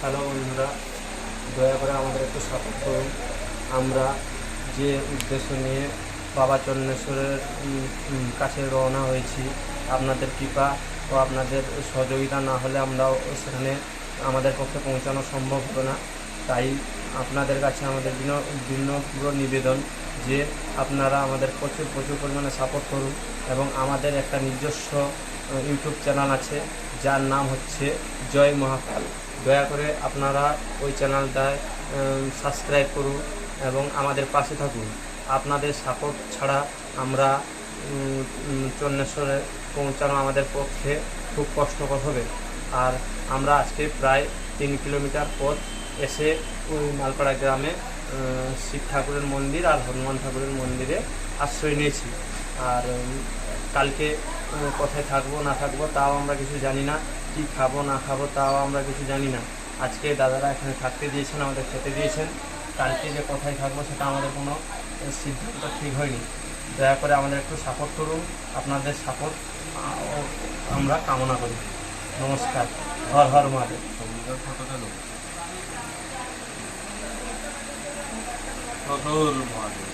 Hello বন্ধুরা, দয়া করে আমাদের একটু সাপোর্ট করুন। আমরা যে উদ্দেশ্য নিয়ে বাবা চন্দ্রেশ্বরের কাছে রওনা হয়েছি, আপনাদের কৃপা ও আপনাদের সহযোগিতা না হলে আমরাও সেখানে আমাদের পক্ষে পৌঁছানো সম্ভব হবে না। তাই আপনাদের কাছে আমাদের পুরো নিবেদন যে আপনারা আমাদের প্রচুর পরিমাণে সাপোর্ট করুন। এবং আমাদের একটা নিজস্ব ইউটিউব চ্যানেল আছে, যার নাম হচ্ছে জয় মহাকাল। দয়া করে আপনারা ওই চ্যানেলটায় সাবস্ক্রাইব করুন এবং আমাদের পাশে থাকুন। আপনাদের সাপোর্ট ছাড়া আমরা চন্দ্রেশ্বরে পৌঁছানো আমাদের পক্ষে খুব কষ্টকর হবে। আর আমরা আজকে প্রায় 3 কিলোমিটার পথ এসে ওই মালপাড়া গ্রামে শিব ঠাকুরের মন্দির আর হনুমান ঠাকুরের মন্দিরে আশ্রয় নিয়েছি। আর কালকে কোথায় থাকবো না থাকবো তাও আমরা কিছু জানি না, কী খাবো না খাবো তাও আমরা কিছু জানি না। আজকে দাদারা এখানে থাকতে দিয়েছেন, আমাদের খেতে দিয়েছেন। কালকে যে কোথায় থাকবো সেটা আমাদের কোনো সিদ্ধান্ত ঠিক হয়নি। দয়া করে আমাদের একটু সাপোর্ট করুন। আপনাদের সাপোর্ট আমরা কামনা করি। নমস্কার। হর হর মহাদেব। হর হর মহাদেব।